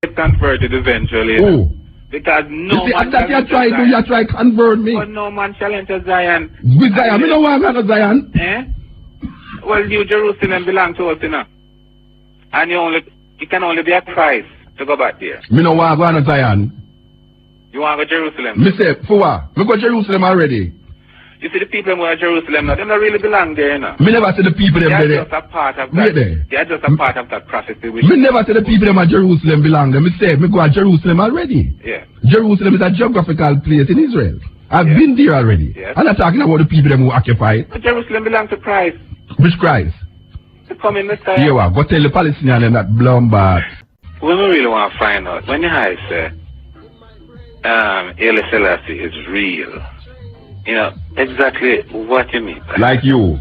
get converted eventually. Oh. Because no you see, man that you try convert me. But no man challenges Zion. With Zion, me no want to Zion. Eh? Well, New Jerusalem belongs to us, you know. And you can only be a Christ to go back there. Me no want to go to Zion. You want to go to Jerusalem? Me say, for what? Me go to Jerusalem already. You see the people who are in Jerusalem now, they don't really belong there, you know. Me never say the people them there. They are just a part of that. They are just a part of that prophecy. Me never say the people them at Jerusalem belong there. Me say, me go to Jerusalem already. Yeah. Jerusalem is a geographical place in Israel. I've been there already. Yes. I'm not talking about the people them who occupy it. But Jerusalem belongs to Christ. Which Christ? The coming Messiah. Yeah, well, go tell the Palestinians them that blumbat. When we really want to find out, when the high say, Haile Selassie is real, you know, exactly what you mean. Like you.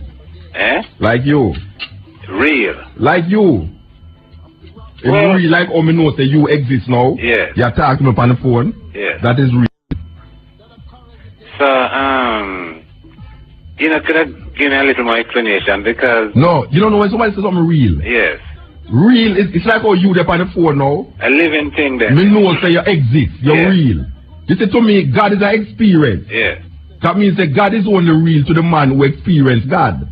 Eh? Like you. Real. Like you. If well, you real like me know say you exist now. Yes. You're talking up on the phone. Yes. That is real. So, you know, could I give me a little more explanation because... No, you don't know when somebody says something real. Yes. Real, it's like how you there on the phone now. A living thing then. Me know say you exist. You're real. You say to me, God is an experience. Yes. That means that God is only real to the man who experienced God.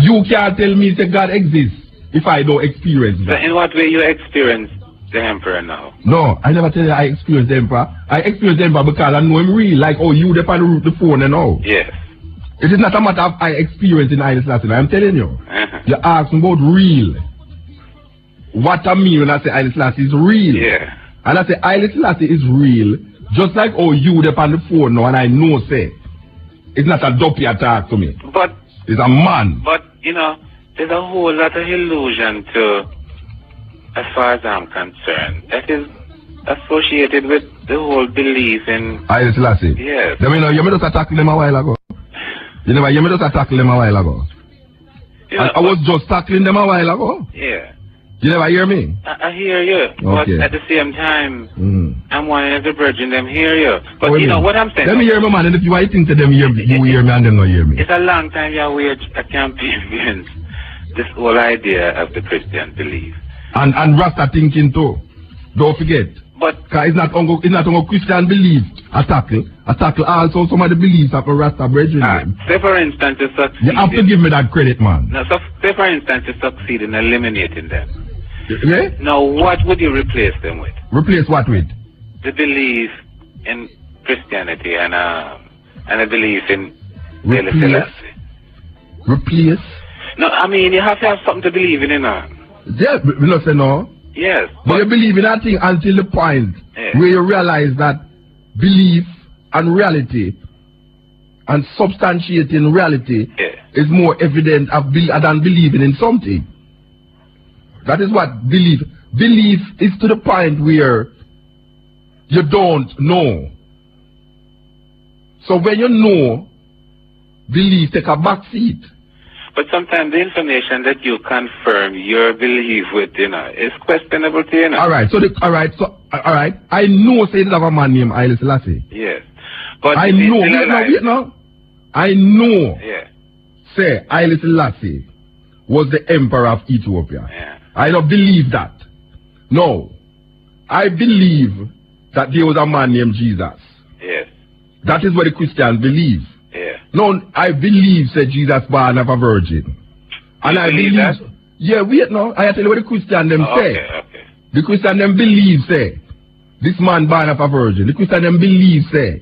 You can't tell me that God exists if I don't experience that. So in what way you experience the emperor now? No, I never tell you I experienced the emperor. I experienced the emperor because I know him real, like oh you there on the phone and all. Yes. It is not a matter of I experience in Haile Selassie. I'm telling you. You ask me about real. What I mean when I say Haile Selassie is real. Yeah. And I say Haile Selassie is real. Just like oh you there on the phone now and I know say it's not a dopey attack to me. But it's a man. But you know, there's a whole lot of illusion to, as far as I'm concerned, that is associated with the whole belief in Haile Selassie. Yes. You know, you just attacked them a while ago. You know, you just attacked them a while ago. You know, I was just tackling them a while ago. Yeah. You never hear me? I hear you. Okay. But at the same time, I'm wanting every virgin them hear you. But you know what I'm saying? Let me hear me, man. And if you I think to them hear me, you hear me and them not hear me. It's a long time you wage a campaign against this whole idea of the Christian belief. And Rasta thinking too. Don't forget. But it's not only Christian belief tackle also some of the beliefs of a Rasta brethren. Say for instance you succeed. You have to give me that credit, man. No, so say for instance you succeed in eliminating them. Yeah? Now what would you replace them with? Replace what with? The belief in Christianity and a belief in Haile Selassie. Replace? No, I mean you have to have something to believe in, you know. Yeah, we not say no. Yes. But you believe in that thing until the point where you realize that belief and reality and substantiating reality is more evident than believing in something. That is what belief. Belief is to the point where you don't know. So when you know, belief take a back seat. But sometimes the information that you confirm your belief with, you know, is questionable to you know. Alright, I know say there's a man named Haile Selassie. Yes. But I know, wait now. I know. Yeah. Say Haile Selassie was the emperor of Ethiopia. Yeah. I don't believe that. No. I believe that there was a man named Jesus. Yes. That is what the Christians believe. Yeah. No, I believe said Jesus born of a virgin. And you I believe that? Yeah, wait now. I tell you what the Christian them say. Okay. The Christian them believe say this man born of a virgin. The Christian them believe say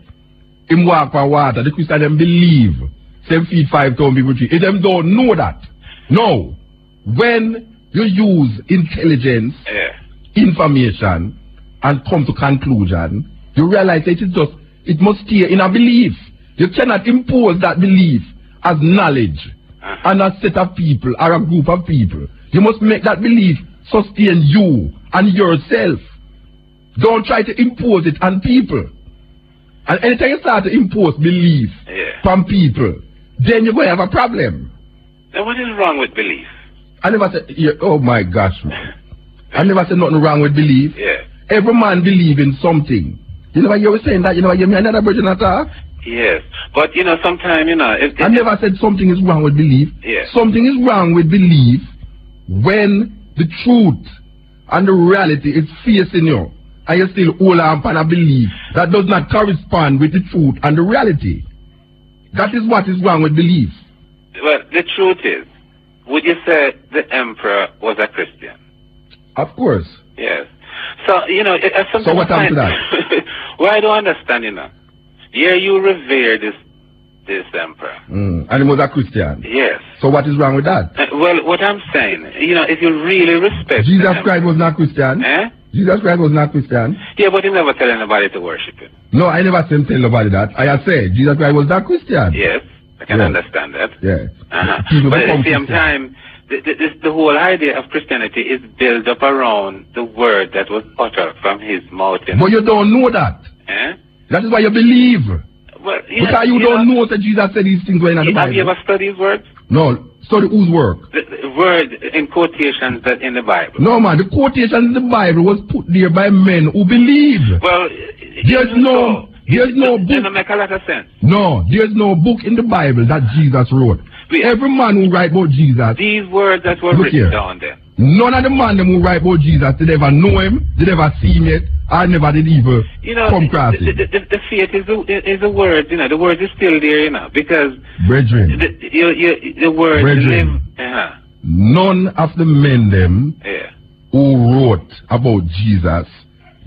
him walk on water. The Christian them believe 7 feet 5 tons people tree. If them don't know that. No. When you use intelligence, information, and come to conclusion, you realize that it must stay in a belief. You cannot impose that belief as knowledge on a set of people or a group of people. You must make that belief sustain you and yourself. Don't try to impose it on people. And anytime you start to impose belief from people, then you're going to have a problem. Then what is wrong with belief? I never said, oh my gosh, man. I never said nothing wrong with belief. Yeah. Every man believe in something. You know why you were saying that? You know why you hear me another virgin attack? Yes. But, you know, sometimes, you know... I never said something is wrong with belief. Yeah. Something is wrong with belief when the truth and the reality is facing you, and you still hold on and a belief that does not correspond with the truth and the reality. That is what is wrong with belief. Well, the truth is, would you say the emperor was a Christian? Of course. Yes. So, you know, so what happened to that? Well, I don't understand, you know. Here you revere this emperor. And he was a Christian? Yes. So what is wrong with that? Well, what I'm saying, you know, if you really respect Jesus Christ was not Christian? Eh? Jesus Christ was not Christian? Yeah, but he never tell anybody to worship him. No, I never said tell nobody that. I have said Jesus Christ was not Christian. Yes, I can understand that. Yes. But at the same time, the whole idea of Christianity is built up around the word that was uttered from his mouth. But you don't know that. Eh? That is why you believe. Well, because you don't know that Jesus said these things when in the Bible. Have you ever studied these words? No. Study whose work? The word in quotations that in the Bible. No, man. The quotation in the Bible was put there by men who believe. Well, there's no book. Doesn't make a lot of sense. No, there's no book in the Bible that Jesus wrote. Every man who write about Jesus. These words that were written down there. None of the man them who write about Jesus did ever know him, did ever see him yet, or never did even come across him. The faith is the word, you know, the word is still there, you know, because brethren, the word brethren, live. None of the men them who wrote about Jesus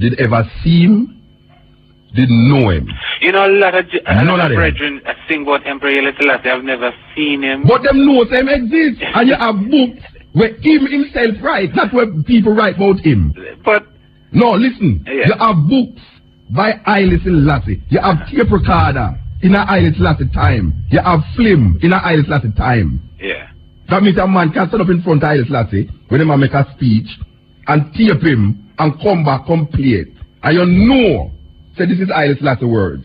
did ever see him, did know him. You know, a lot of brethren sing about Emperor Haile Selassie. I've never seen him. But them know him exists, and you have books where him himself write, not where people write about him. But no, listen. You have books by Haile Selassie. You have tape recorder in a Haile Selassie time. You have film in a Haile Selassie time. Yeah. That means a man can stand up in front of Haile Selassie when a man make a speech and tape him and come back, come play it. And you know, say this is Haile Selassie words.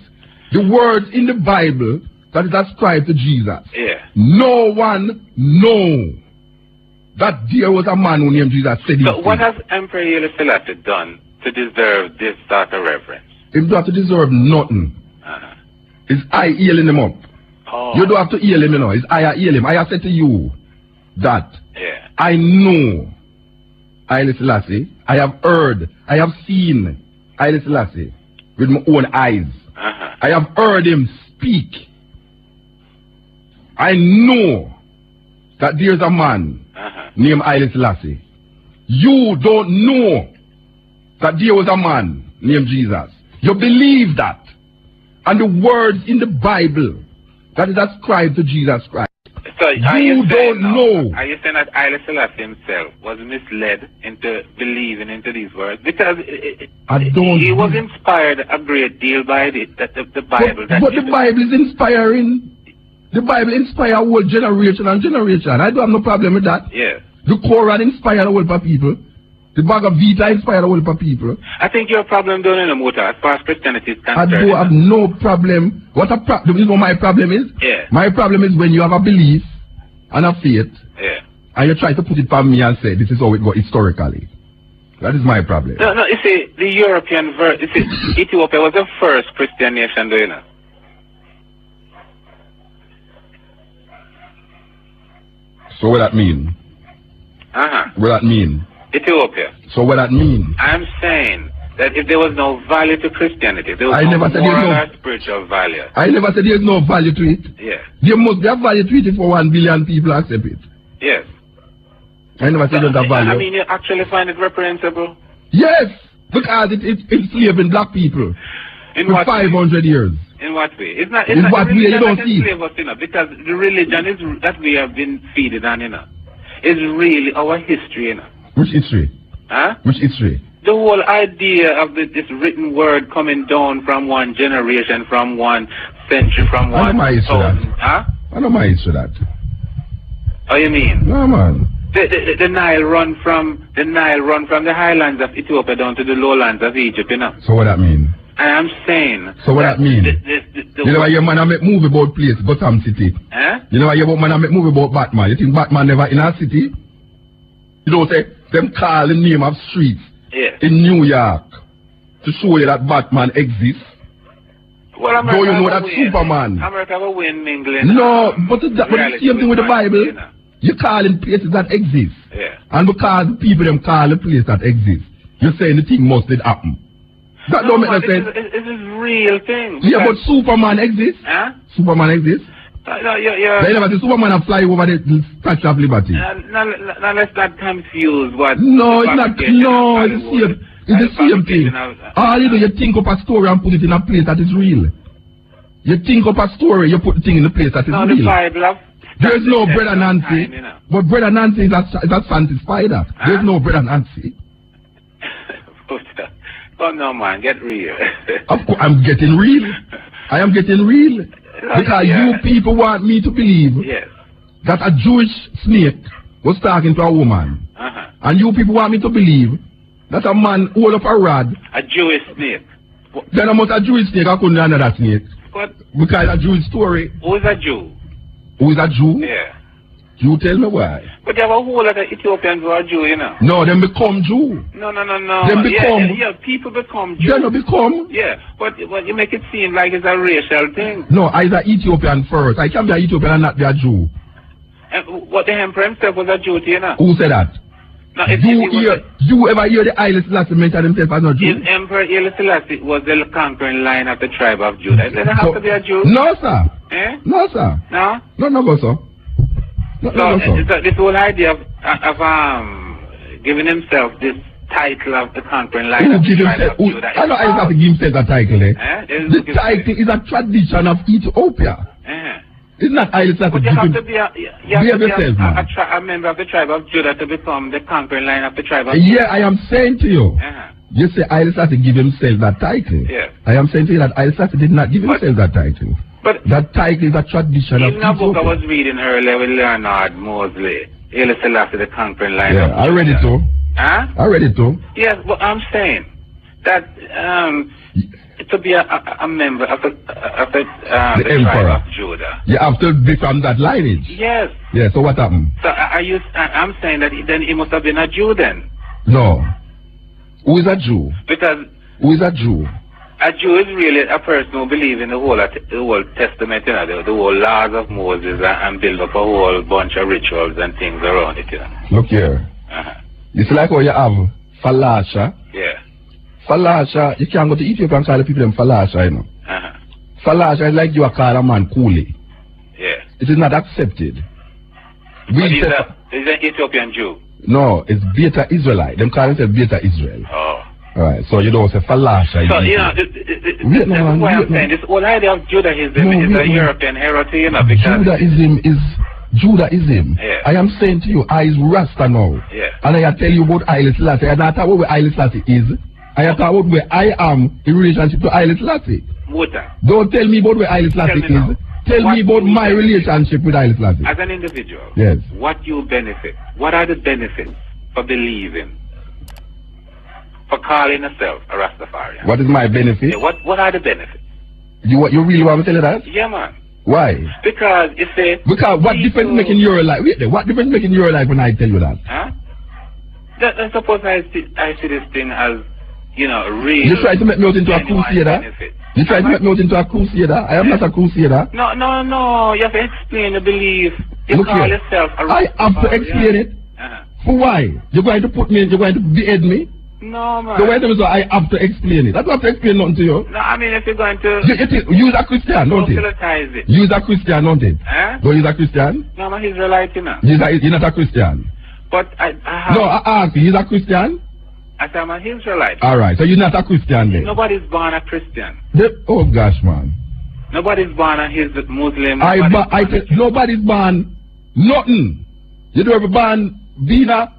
The words in the Bible that is ascribed to Jesus. Yeah. No one knows that there was a man who named Jesus said so what has Emperor Haile Selassie done to deserve this sort of reverence? He don't have to deserve nothing. It's I healing him up. Oh. You don't have to heal him, you know. It's I heal him. I have said to you that I know Haile Selassie. I have heard, I have seen Haile Selassie with my own eyes. I have heard him speak. I know that there's a man named Haile Selassie. You don't know that there was a man named Jesus. You believe that. And the words in the Bible that is ascribed to Jesus Christ. So you don't know. Are you saying that Haile Selassie himself was misled into believing into these words? Because he was inspired a great deal by the Bible. But the Bible is inspiring. The Bible inspires a whole generation and generation. I don't have no problem with that. Yes. The Quran inspires a whole of people. The Bhagavad Gita inspires a whole of people. I think your problem don't know, Muta, as far as Christianity is concerned. I don't have no problem. What a problem? You know what my problem is? Yeah. My problem is when you have a belief and a faith, and you try to put it on me and say, this is how it goes historically. That is my problem. No, you see, the European Ethiopia was the first Christian nation, do you know? So what that mean? What that mean? Ethiopia. So what that mean? I'm saying that if there was no value to Christianity, there was no moral or spiritual value. I never said there's no value to it. Yeah. There must be a value to it for 1 billion people accept it. Yes. I never said there's a value. I mean, you actually find it reprehensible? Yes, because it's enslaving black people for 500 years. In what way? It's not. In what way you don't see it? Us, you know, because the religion that we have been feeding on, you know, is really our history, you know. Which history? Huh? Which history? The whole idea of this written word coming down from one generation, from one century, from one. I know my history that. Huh? I know my history that. Oh, you mean? No, man. The Nile run from the highlands of Ethiopia down to the lowlands of Egypt, you know. So what that mean? And I'm saying. So what that mean? You know why your man make movie about place, Gotham City? Huh? You know why your man make movie about Batman? You think Batman never in a city? You don't say them call the name of streets in New York to show you that Batman exists. Well, America you know that Superman. America will win England. No, but the same thing with the Bible. You're calling places that exist. Yeah. And because the people them call the place that exists, you're saying the thing must did happen. That don't make no sense. This is real thing. Yeah, but Superman exists. Huh? Superman exists. No, They never see Superman and fly over the Statue of Liberty. Now let's not confuse what... No, it's not. No, it's the same. It's the same thing. All you do, you think up a story and put it in a place that is real. You think up a story, you put the thing in a place that is real. The Bible there's no Brother Nancy. But Brother Nancy is a Santi Spider. There's no Brother Nancy. Oh no, man, get real. Of course, I'm getting real. I am getting real. Because you people want me to believe that a Jewish snake was talking to a woman. And you people want me to believe that a man hold up a rod. A Jewish snake. Then I'm not a Jewish snake, I couldn't another snake. What? Because a Jewish story. Who is a Jew? Who is a Jew? Yeah. You tell me why. But you have a whole lot of Ethiopians who are Jew, you know. No, them become Jew. No. Them become. Yeah, people become Jew. They don't become. Yeah, but you make it seem like it's a racial thing. No, I is an Ethiopian first. I can be an Ethiopian and not be a Jew. And what the emperor himself was a Jew, you know. Who said that? No, you ever hear the Haile Selassie mention himself as a Jew? His Emperor Haile Selassie was the conquering line of the tribe of Judah. Does it have to be a Jew? No, sir. Eh? No, sir. No? No, go, sir. No, so this whole idea of giving himself this title of the conquering line of the tribe of Judah. I know I have to give himself that title, eh? The title is a tradition of Ethiopia. It's not Haile Selassie. But you have to be a member of the tribe of Judah to become the conquering line of the tribe of Judah. Yeah, I am saying to you. You say Haile Selassie give himself that title. Yeah. I am saying to you that Haile Selassie did not give himself that title. But that title is a tradition of Ethiopia. In a book I was reading earlier with Leonard Mosley, Haile Selassie, the conquering line of Judah. I read it too. Huh? I read it too. Yes, but I'm saying that to be a member of the tribe of Judah. You have to be from that lineage. Yes. Yeah, so what happened? So I'm saying that then he must have been a Jew then. No. Who is a Jew? Because... Who is a Jew? A Jew is really a person who believes in the whole Testament, you know, the whole laws of Moses and build up a whole bunch of rituals and things around it, you know. Look here. It's like how you have Falasha. Yeah. Falasha, you can't go to Ethiopia and call the people them Falasha, you know. Falasha is like you are called a man Kuli. Yeah. It is not accepted. He's an Ethiopian Jew. No, it's Beta Israelite. Them call themselves Beta Israel. Oh. Alright, so you don't say Falasha. So, you know, that's why I'm saying this whole idea of Judaism is a European heritage, you know, because... Judaism. Yeah. I am saying to you, I is Rasta now. Yeah. And I tell you about Haile Selassie. I don't talk about where Haile Selassie is. I talk about where I am in relationship to Haile Selassie. Muta. Don't tell me about where Haile Selassie is. Tell me about my relationship with Haile Selassie. As an individual, yes. What you benefit? What are the benefits for believing? For calling yourself a Rastafarian? What is my benefit? Yeah, what are the benefits? You really want me to tell you that? Yeah, man. Why? Because you say... Because what difference making your life? Wait there, what difference making your life when I tell you that? Huh? I suppose I see this thing as, you know, real... You try to make me out into a crusader? You try to make me out into a crusader? I am not a crusader. No. You have to explain the belief. You call yourself a Rastafarian. I have to explain it. For why? You're going to put me, you're going to behead me? No, man. So wait a minute, so I have to explain it. I don't have to explain nothing to you. No, I mean, if you're going to... Use a Christian, don't it? It. Use a Christian, don't it? Don't use a Christian? No, I'm an Israelite, you know. You're not a Christian. But I have... No, I ask you, you're a Christian? I say I'm an Israelite. Alright, so you're not a Christian then? Nobody's born a Christian. Oh gosh, man. Nobody's born a Muslim. Nobody's born nothing. You don't ever born being a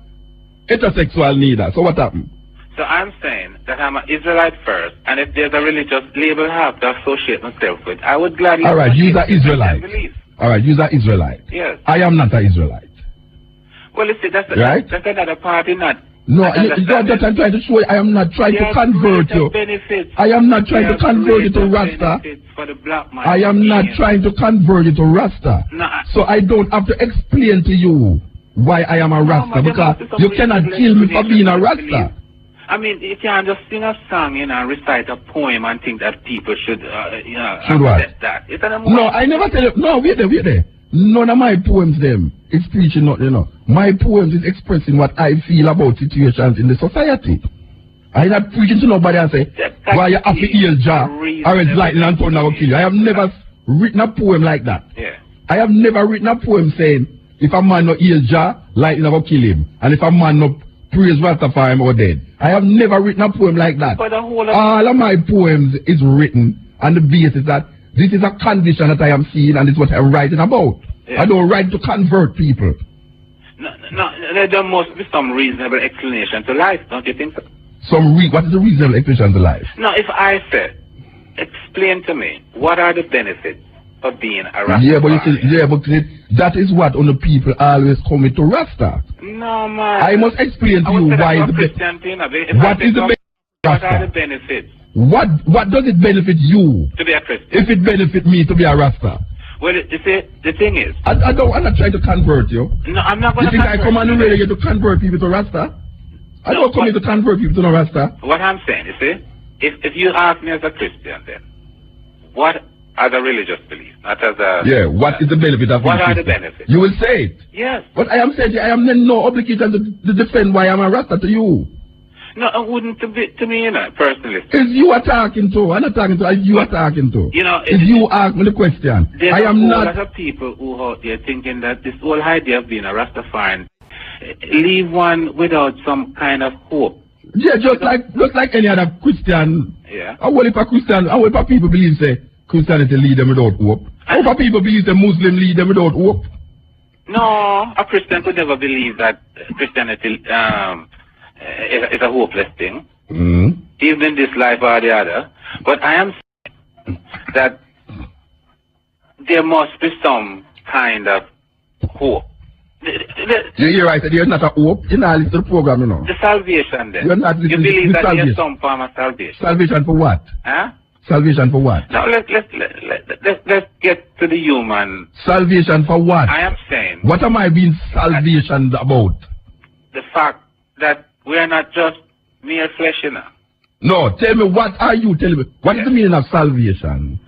heterosexual neither. So what happened? So I'm saying that I'm an Israelite first, and if there's a religious label I have to associate myself with, I would gladly... Alright, use an Israelite. Alright, use an Israelite. Yes. I am not an Israelite. Well, you see, that's another party, not... No, I'm trying to show you, I am not trying to convert you. I am not trying to convert you to Rasta. I am not trying to convert you to Rasta. So I don't have to explain to you why I am a Rasta, because you cannot kill me for being a Rasta. I mean, you can't just sing a song, you know, recite a poem and think that people should, should what? That. No, I never tell you. No, wait there. None of my poems them is preaching nothing, you know. My poems is expressing what I feel about situations in the society. I'm not preaching to nobody and say, why you have to heal Jah, or else lightning and thunder will kill you. I have never written a poem like that. Yeah. I have never written a poem saying, if a man not heal Jah, lightning will kill him. And if a man not praise Rastafari or dead. I have never written a poem like that. All of my poems is written on the basis that this is a condition that I am seeing and it's what I'm writing about. Yeah. I don't write to convert people. No, there must be some reasonable explanation to life, don't you think so? What is the reasonable explanation to life? No, if I said, explain to me, what are the benefits of being a Rasta? Yeah, but you see, that is what on the people always commit to Rasta. No, man. I must explain to you why is the benefit. What is the benefit? What are the benefits? What does it benefit you? To be a Christian. If it benefit me to be a Rasta. Well, you see, the thing is... I'm not trying to convert you. No, I'm not going to convert you. You think I come on the radio to convert people to Rasta? I don't come here to convert people to no Rasta. What I'm saying, you see, if you ask me as a Christian then, what are the religious beliefs? Not as a... Yeah, what is the benefit of what are the benefits? You will say it. Yes. But I am saying I am in no obligation to defend why I'm a Rasta to you. No, it wouldn't to me, you know, personally. It's you are talking to. I'm not talking to. It's you are talking to. You know, it's you ask me the question. I am not. There's a lot of people who out there thinking that this whole idea of being a Rastafarian leave one without some kind of hope. Yeah, just like any other Christian. Yeah. How will people believe say Christianity lead them without hope? How will people believe the Muslim lead them without hope? No, a Christian could never believe that Christianity is a hopeless thing, even in this life or the other. But I am saying that there must be some kind of hope. You're right, there's not a hope. You're not listening to the program, you know. The salvation then. You're not listening you believe to that salvation. There's some form of salvation. Salvation for what? Huh? Salvation for what? Now let's get to the human. Salvation for what? I am saying. What am I being salvation about? The fact that we are not just mere flesh, you know. No, tell me, what are you telling me? What is the meaning of salvation?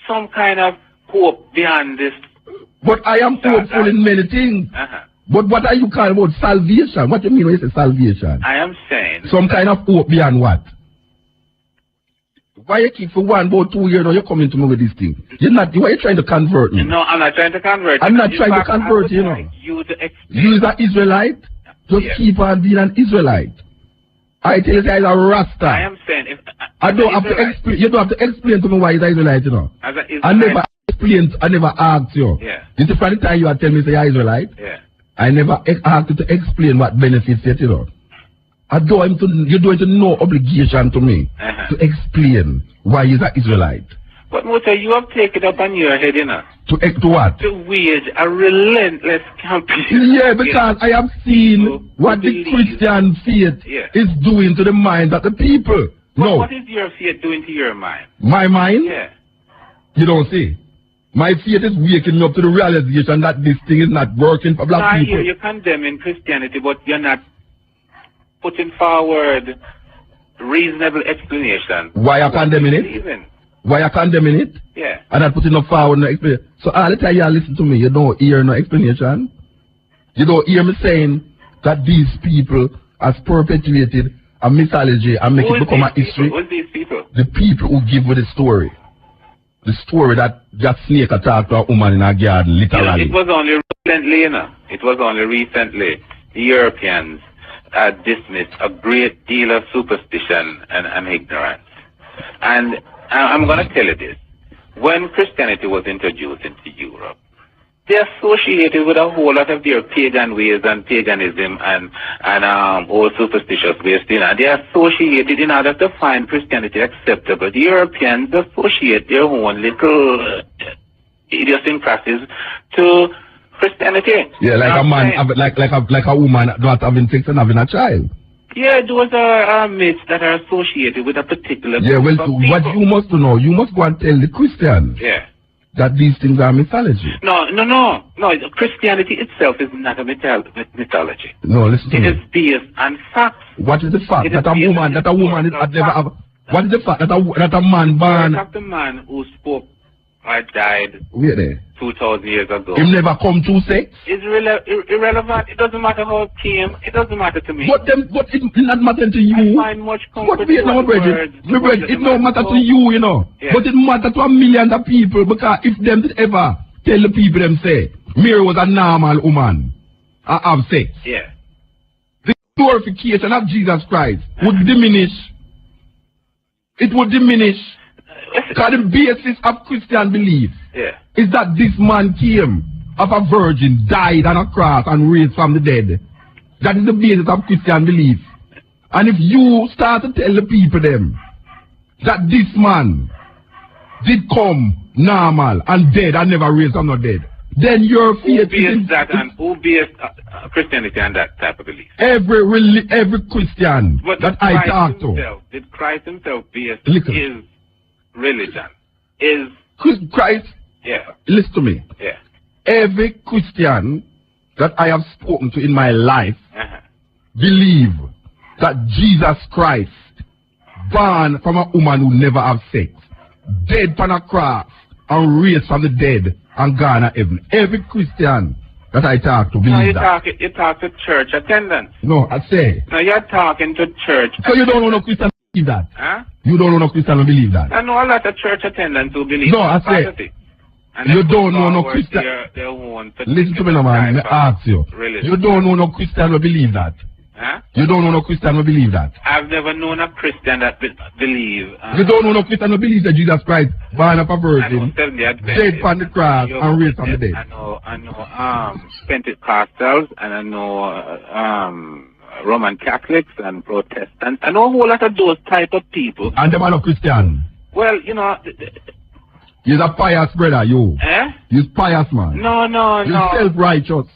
Some kind of hope beyond this. But I am hopeful in many things. But what are you calling about salvation? What do you mean when you say salvation? I am saying... Some kind of hope beyond what? Why you keep for 1 about 2 years now you're coming to me with this thing? Why are you trying to convert me? No, I'm not trying to convert you. I'm not trying to convert you, know. You is an Israelite? Just keep on being an Israelite. I tell you, guys, a Rasta. I am saying, if I don't have to explain. You don't have to explain to me why he's an Israelite, you know. I never explained. I never asked you. Yeah. This is the first time you are telling me say you're Israelite. Yeah. I never asked you to explain what benefits it, you know. You don't have no obligation to me to explain why he's an Israelite. But Muta, you have taken it up on your head, you know. To what? To wage a relentless campaign. Yeah, because I have seen what the Christian faith is doing to the minds of the people. But what is your faith doing to your mind? My mind? Yeah. You don't see. My faith is waking me up to the realization that this thing is not working for black people. You're condemning Christianity, but you're not putting forward reasonable explanation. Why are you condemning it? Why are you condemning it? Yeah. And not putting no forward no explanation. So all the time you listen to me, you don't hear no explanation. You don't hear me saying that these people has perpetuated a mythology and make it become a history. Who are these people? The people who give with the story. The story that snake attacked a woman in a garden, literally. It was only recently, you know. It was only recently the Europeans had dismissed a great deal of superstition and ignorance. And I'm going to tell you this. When Christianity was introduced into Europe, they associated with a whole lot of their pagan ways and paganism and old superstitious ways. You know, they associated in order to find Christianity acceptable. The Europeans associate their own little idiosyncrasies to Christianity. Yeah, like a man, like a woman not having sex and having a child. Yeah, those are myths that are associated with a particular group of people. What you must know, you must go and tell the Christians. Yeah. That these things are mythology. No. Christianity itself is not a mythology. No, listen to me. It is based on facts. What is the fact that a woman had never have? What is the fact that a man born? The man who spoke I died Wait there. 2,000 years ago. Him never come to sex. It's irrelevant. It doesn't matter how it came. It doesn't matter to me. But it not matter to you. I find much comfort But wait in now, what brethren. the word- It don't matter to you, you know. Yeah. But it matter to a million of people, because if them did ever tell the people them say, Mary was a normal woman, I have sex, Yeah. the glorification of Jesus Christ would diminish. It would diminish. Because the basis of Christian belief Yeah. is that this man came of a virgin, died on a cross and raised from the dead. That is the basis of Christian belief. And if you start to tell the people them that this man did come normal and dead and never raised from the dead, then your Who faith based that and who based Christianity on that type of belief? every Christian But that I talk to. Did Christ himself base Listen. his religion? Is Christ, yeah. listen to me. Yeah. Every Christian that I have spoken to in my life Uh-huh. believe that Jesus Christ, born from a woman who never have sex, dead on a cross, and raised from the dead, and gone to heaven. Every Christian that I talk to No, believes that. you talk to church attendance. No, I say. Now you're talking to church. So you don't know no Christian believe that? Huh? You don't know no Christian who believe that? I know a lot of church attendants who believe No, I in say, prophecy. And you they don't put know no forward Christian. their own Listen to me now, man. type I of ask you. religion. You don't know no Christian who believe that? Huh? You don't know no Christian who believe that? I've never known a Christian that believe. You don't know no Christian who believe that Jesus Christ, born of a I know virgin, Seventh-day dead Adventists, upon the cross, you and raised from the dead. I know Pentecostals, and I know Roman Catholics and Protestants. I know a whole lot of those type of people. And them are not Christian. Well, you know, You're a pious brother, you. eh? You're pious, man. No, You're self-righteous.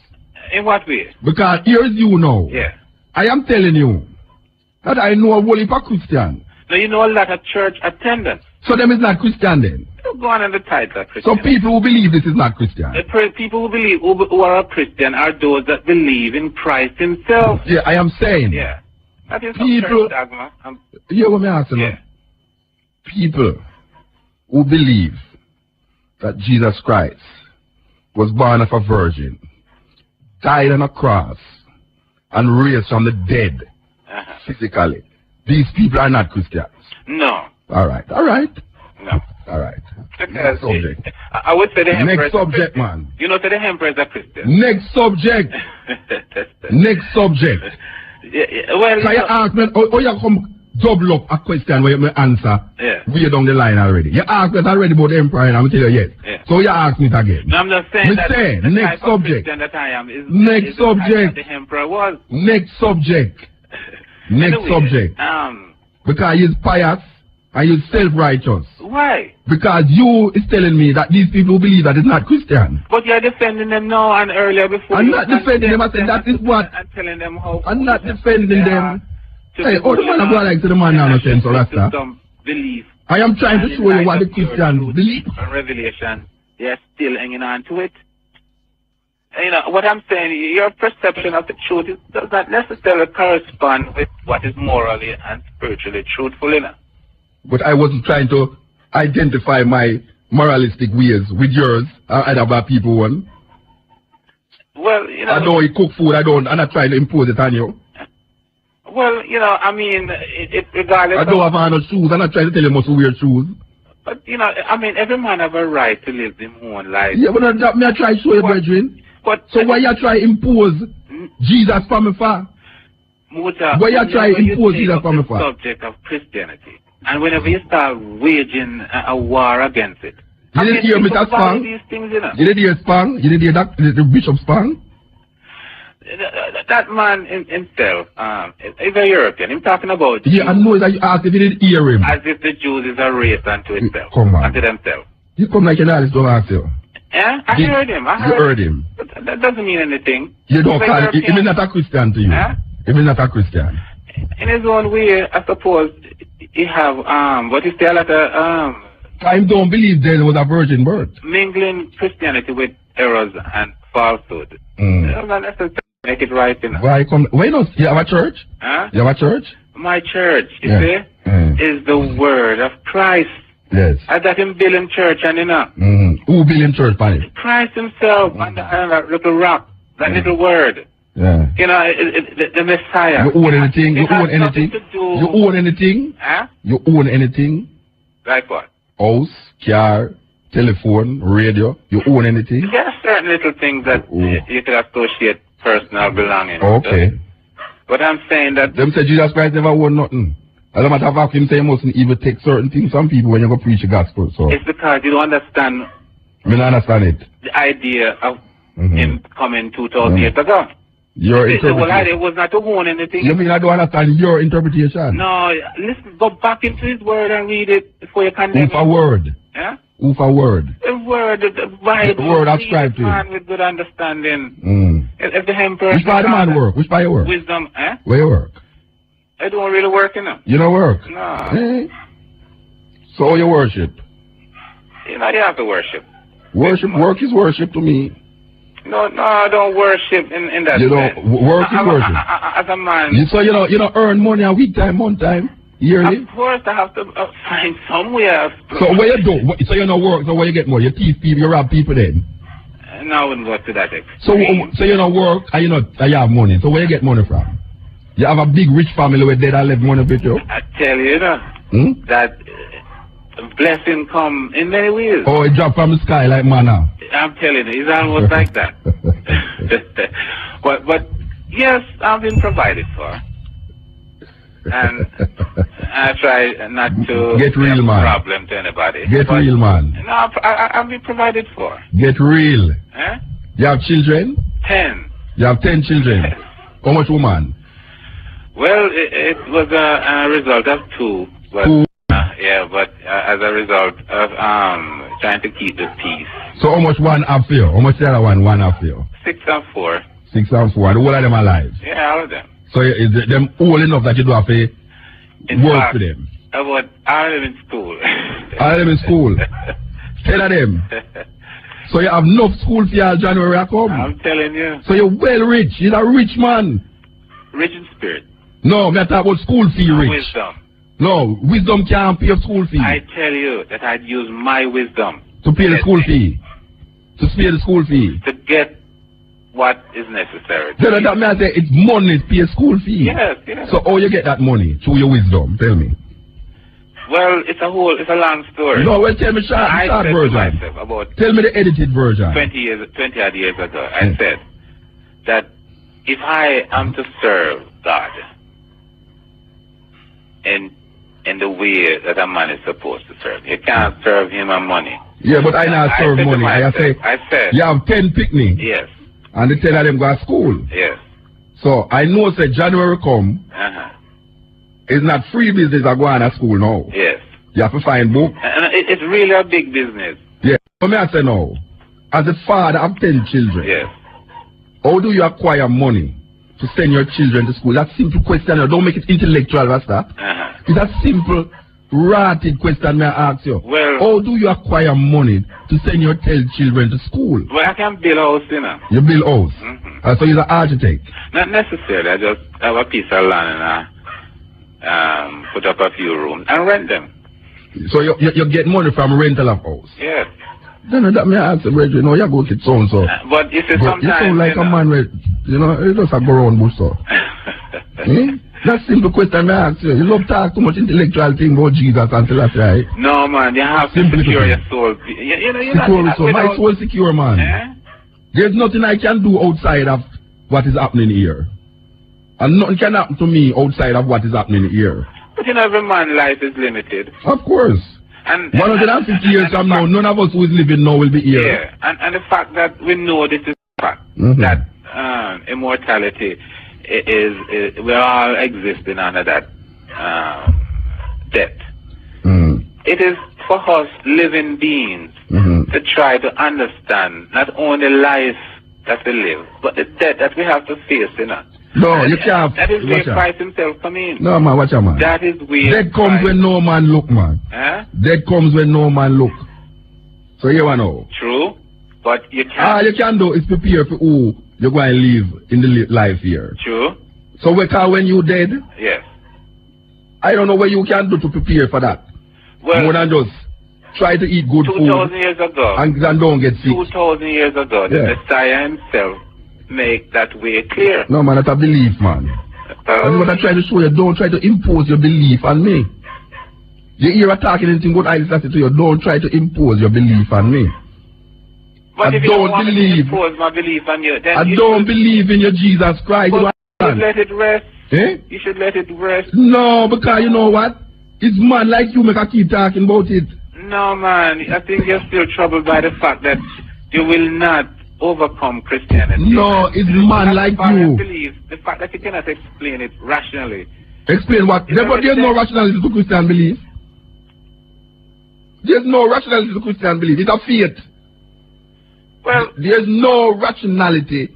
In what way? Because here's you now. Yeah. I am telling you that I know a whole heap of Christian. Now, you know a lot of church attendants. So them is not Christian then. You go on in the title of Christian. So people who believe this is not Christian. People who believe who are a Christian are those that believe in Christ himself. Yeah, I am saying. Yeah. That is some People- church dogma. You what me asking? Yeah. People who believe that Jesus Christ was born of a virgin, died on a cross, and raised from the dead Uh-huh. physically. These people are not Christians. No. All right. No. Next Because subject. I would say the emperor Next is a subject, Christian. man. You know, say the emperor is a Christian. Next subject. Next subject. Well, Can you ask me, or you come double up a question where you may answer Yeah. way down the line already? You asked me already about the emperor and I'm telling you yes. Yeah. So you ask me it again. No, I'm just saying Me that say, the next type of subject. Christian that I am is Next is the type subject. that the emperor was. Next subject. Next Anyway, subject. Because he's pious and he's self-righteous. Why? Because you is telling me that these people believe that it's not Christian. But you're defending them now and earlier before. I'm you not defending them. I said that is what. And telling them how. I'm not defending them. To Hey, be oh, the man going go like to the man now, no sense, so that's that. some belief. I am trying to And show in you what light the of your Christians truth believe. and revelation, they're still hanging on to it. You know, what I'm saying, your perception of the truth does not necessarily correspond with what is morally and spiritually truthful, you know. But I wasn't trying to identify my moralistic ways with yours and other people one. Well, you know. I know you cook food, I'm not trying to impose it on you. Well, you know, I mean, it regardless I don't have on no shoes, I'm not trying to tell you must wear shoes. But, you know, I mean, every man have a right to live their own life. Yeah, but that me I try to show you, brethren. But, So why you try to impose Jesus from me for? Muta, Why you try to whenever impose take Jesus up from the me for? subject of Christianity, and whenever you start waging a war against it, You didn't hear me that people value song? these things, you know. You didn't hear Spang? You didn't hear that, the Bishop Spang? That man himself is a European. I'm talking about Yeah, I know that you asked if you didn't hear him. as if the Jews is a race unto itself, Come on. unto themselves. You come like an artist, don't ask you. Yeah, I Did- heard him. You heard him. But that doesn't mean anything. You don't He's a call it, European. he is not a Christian to you. Huh? He is not a Christian. In his own way, I suppose he have but he still at I don't believe there was a virgin birth. mingling Christianity with errors and falsehood. Mm. Not necessarily make it right, you know. Why not? You have a church? Huh? You have a church? My church, you Yeah. see, Mm. is the word of Christ. Yes. I got him building church and Who building church, Panic? Christ himself on that little rock, that little word. Yeah. The Messiah. You own anything? You own anything? You own anything? Huh? You own anything? Like what? House, car, telephone, radio. You own anything? There are certain little things that you could associate personal belongings. Okay. with. But I'm saying that... Them say Jesus Christ never owned nothing. As a matter of fact, him say you mustn't even take certain things from people when you go preach the gospel. So It's because you don't understand I don't understand it. the idea of him coming 2,000 years ago. Your The whole idea interpretation. was not to own anything. You mean I don't understand your interpretation? No, listen, go back into his word and read it before you condemn Who for him. word? Yeah? Who for word? The word, the Bible. The word read ascribed it, to him. man, with good understanding. If the emperor... Which part of the man work? Which part you work? Wisdom, eh? Where you work? I don't really work, You don't work? No. Eh? So you worship? You have to worship. Worship, work is worship to me. No, I don't worship in that You sense. don't, work is worship. As a man... So you don't earn money a week time, month time, yearly? Of course, I have to find somewhere. So where you do? So you don't work, so where you get money? You thief people, you rob people then? No, I wouldn't go to that So extreme. you don't work and you have money. So where you get money from? You have a big rich family where they don't left money with you? I tell you, that blessing come in many ways. Oh, it drop from the sky like manna. I'm telling you, it's almost like that. but yes, I've been provided for. And I try not to Get real, be a man. problem to anybody. Get But, real, man. No, I've been provided for. Get real. Eh? You have children? 10. You have 10 children. How much woman? Well, it was a result of 2. But, 2. But as a result of trying to keep the peace. So how much one have for you? How much the other one have for you? 6 and 4. 6 and 4. The whole of them alive? Yeah, all of them. So is them old enough that you do have to work for them? All of them in school. All of them in school? 10 of them? So you have enough school for your January I come? I'm telling you. So you're well rich. You're a rich man. Rich in spirit. No, me talk about school fee rich. Wisdom. No, wisdom can't pay your school fee. I tell you that I'd use my wisdom To pay the school fee. To pay the school fee. to get what is necessary. So that means it's money to pay a school fee. Yes. So how you get that money? Through your wisdom. Tell me. Well, it's a long story. No, well tell me short I said to version. myself about Tell me the edited version. 20 odd years ago, I said that if I am to serve God in the way that a man is supposed to serve, you can't serve him on money. Yeah, but I not serve said to money. myself, I said, you have 10 picnic. yes, And the 10 of them go to school. yes, So I know say January come, it's not free business I go on at school now. yes. You have to find book. And it's really a big business. Yeah. So me I say now, as a father of 10 children, Yes. how do you acquire money to send your children to school? That's a simple question. Don't make it intellectual, that's that. It's a simple, rotted question may I ask you. Well, how do you acquire money to send your 10 children to school? well, I can build a house, you know. You build house. So you're an architect. Not necessarily. I just have a piece of land and I put up a few rooms and rent them. So you get money from rental of house. Yes. Then that may I ask you, you know, you go to so and so. But you see, But sometimes you sound like you a know, man with, you know, you just a go around bush so. That's simple question I ask you. You love talk too much intellectual thing about Jesus until that's right. No, man, you have to Simply secure to your soul. You know, you're Secure not, so. My soul secure, man. There's nothing I can do outside of what is happening here. And nothing can happen to me outside of what is happening here. But you know, every man's life is limited. Of course. And 150 years from now, none of us who is living now will be here. Yeah, and the fact that we know this is a fact, that immortality is we're all existing under that death. It is for us living beings to try to understand not only life that we live, but the death that we have to face, you know. No, you can't. That is where Christ himself come in. No, man, watch out, man. That is where Death comes when no man look, man. Death comes when no man look. So you want to know. True, but you can't. All you can do is prepare for who you're going to live in the life here. True. So when you dead, Yes. I don't know what you can do to prepare for that. Well, More than just try to eat good food. 2,000 years ago. And don't get sick. 2,000 years ago, the Messiah himself make that way clear. No, man, that's a belief, man. That's what I try to show you. Don't try to impose your belief on me. You hear her talking anything good I say to you, don't try to impose your belief on me. But I if you don't want believe. me to impose my belief on you, then I you don't should, believe in your Jesus Christ. but you should let it rest. Eh? You should let it rest. No, because you know what? It's man like you make I keep talking about it. No, man. I think you're still troubled by the fact that you will not overcome Christianity. No, it's man like you. Believe, the fact that you cannot explain it rationally. Explain what? There's no rationality to Christian belief. There's no rationality to Christian belief. It's a faith. Well, there's no rationality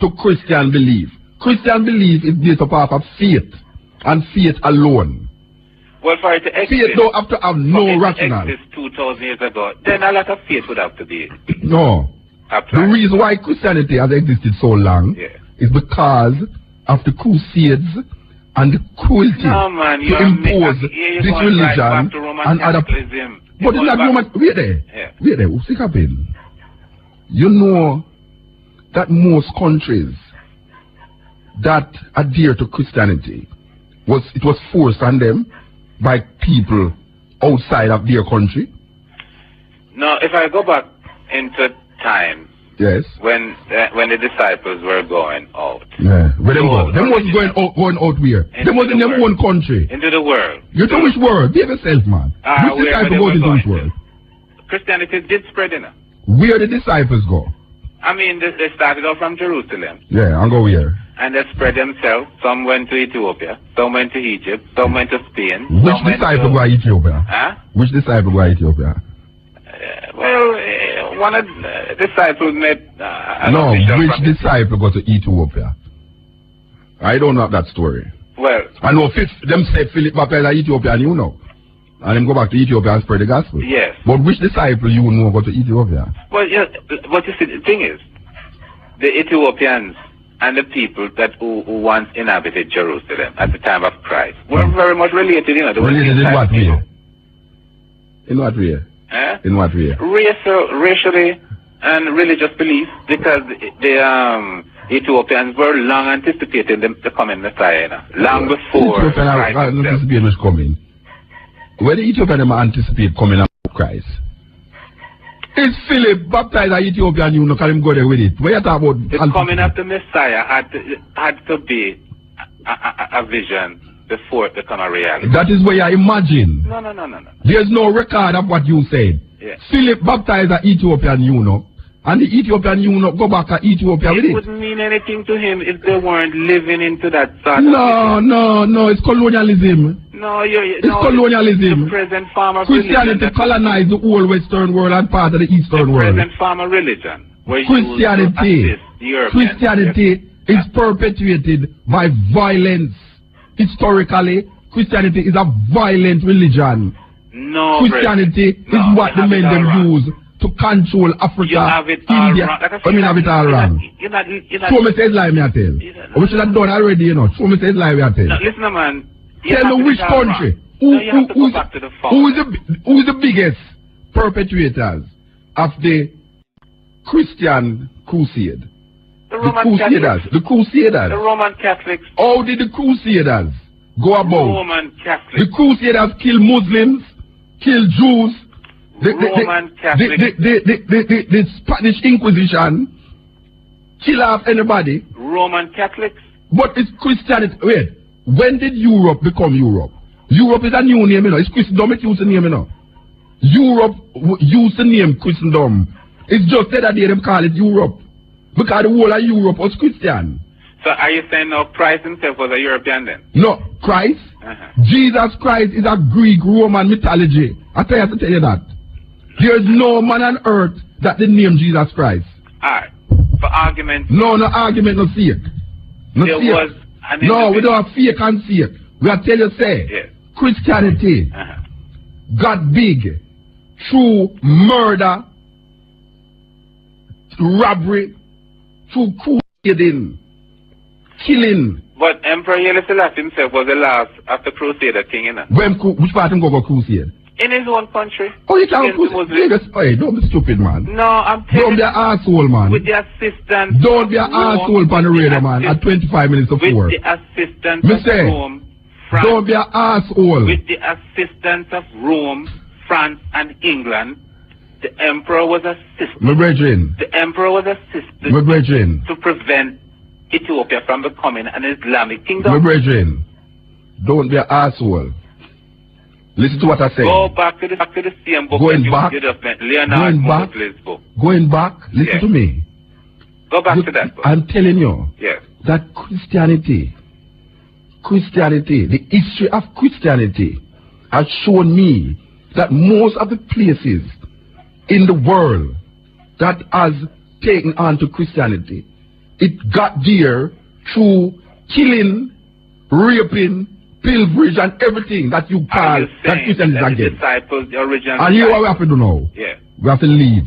to Christian belief. Christian belief is based upon of faith and faith alone. Well, for it to exist, faith don't have to have no rationale. Exist 2,000 years ago, then a lot of faith would have to be. No. The reason why Christianity has existed so long is because of the Crusades and the cruelty to impose this religion and other. But it's not Roman. Wait there. Wait there. What's happening? You know that most countries that adhere to Christianity it was forced on them by people outside of their country. No, if I go back into time, yes, when the disciples were going out, where them go? Them was going out where? Them was in their own country. Into the world. You know which world? Be yourself, man. Which disciples go into which world? Christianity did spread in. Where the disciples go? I mean, they started off from Jerusalem. Yeah, and go where? And they spread themselves. Some went to Ethiopia, some went to Egypt, some went to Spain. Which disciple go to Ethiopia? Huh? Which disciple go to Ethiopia? One of the disciples met no, which disciple go to Ethiopia? I don't know that story. Well, I know them say Philip baptized in Ethiopia, and you know. And them go back to Ethiopia and spread the gospel. Yes. But which disciple you know go to Ethiopia? Well, yeah, but you see, the thing is, the Ethiopians and the people who once inhabited Jerusalem at the time of Christ were very much related, you know. Related in what way? In what way? In what way? Racially and religious beliefs, because the Ethiopians were long anticipating the coming Messiah, you know, long before Christ was coming. When the Ethiopians anticipate coming out of Christ, is Philip baptized in Ethiopia and you know can him go there with it? Where you talk about the coming of the Messiah had to be a vision before it become a reality. That is where you imagine. No. There's no record of what you said. Yeah. Philip baptized an Ethiopian eunuch, and the Ethiopian eunuch go back to Ethiopia with it. It wouldn't mean anything to him if they weren't living into that sort No, it's colonialism. No, it's colonialism. The present form of Christianity colonized the whole Western world and part of the Eastern world. The present form of religion. Christianity is perpetuated by violence. Historically, Christianity is a violent religion. No, Christianity is what the men them use to control Africa, India. I mean, have it all wrong. Show me says lie, me I tell. We should have done already, you know. Show me says lie, me I tell. No, listen, man. Tell me which country. Who is the biggest perpetrators of the Christian crusade? The Crusaders. The Roman Catholics. How did the Crusaders go about? Roman Catholics. The Crusaders kill Muslims, kill Jews. Roman Catholics. The Spanish Inquisition kill off anybody. Roman Catholics. But it's Christianity. Wait. When did Europe become Europe? Europe is a new name, you know. It's Christendom, it used to name, you know. Europe used to name Christendom. It's just that they call it Europe. Because the whole of Europe was Christian. So are you saying now Christ himself was a European then? No, Christ? Jesus Christ is a Greek Roman mythology. I have to tell you that. There is no man on earth that they name Jesus Christ. Alright. For argument. No argument, no fake. No, we don't have fake and fake. We are tell you say, Christianity got big through murder, robbery, through crusading, killing. But Emperor Haile Selassie himself was the last of the Crusader king, you know. Which part him go crusade? In his own country. Oh, you can't against the put Muslims. hey, don't be stupid, man. No, I'm telling Don't be an asshole, man. with the assistance Don't be an Rome, asshole on the radio, man, at 25 minutes of with 4. the assistance Me of say, Rome, France, don't be an asshole. with the assistance of Rome, France, and England, the emperor was assisted. My brethren, The emperor was assisted my brethren, to prevent Ethiopia from becoming an Islamic my kingdom. brethren, don't be an asshole. Listen to what I say. Go back to the same book Going that back, you just met, Leonard going back, Mosley's book. Going back, listen Yes. to me. Go back to that book. I'm telling you Yes. that Christianity, the history of Christianity has shown me that most of the places in the world that has taken on to Christianity, it got there through killing, raping, pilferage, and everything that you Are call you that saying Christianity that the against. disciples, the original And here what we disciples- have to do now. Yeah. We have to leave.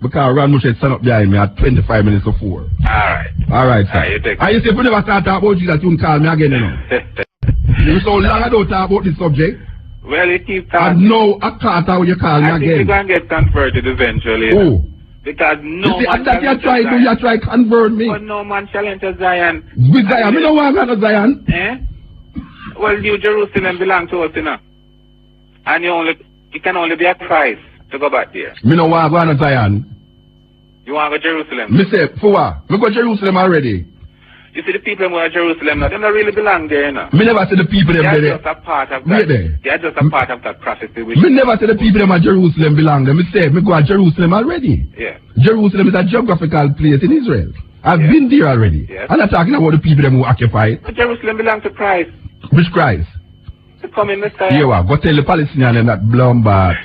Because Ron Mushet stand up behind me at 25 minutes to 4. Alright. Alright, sir. Alright, you take And you say, if you never start talking about Jesus, you can call me again, you know. You so long I don't talk about this subject. Well, you keep And talking. now I can't talk when you call me I think you're again. going to get converted eventually. You know? Oh. Because no You see, man and that you shall try enter to, you Zion. try to convert me. But no man shall enter Zion. With Zion, me no want to go to Zion. Eh? Well, New Jerusalem belongs to us, you know. And you can only be a Christ to go back there. Me no want to go to Zion. You want to go to Jerusalem? Me say, for what? Me go to Jerusalem already. You see the people who are Jerusalem now, they don't really belong there, you know. Me never see the people They them are there. just a part of Wait that. there. They are just a part of that prophecy. Which Me never see the people them at Jerusalem belong there. Me say, me go to Jerusalem already. yeah. Jerusalem is a geographical place in Israel. I've Yeah. been there already. Yes. I'm not talking about the people them who occupy it. But Jerusalem belongs to Christ. Which Christ? The coming Messiah. Here, go tell the Palestinians them that blum bath.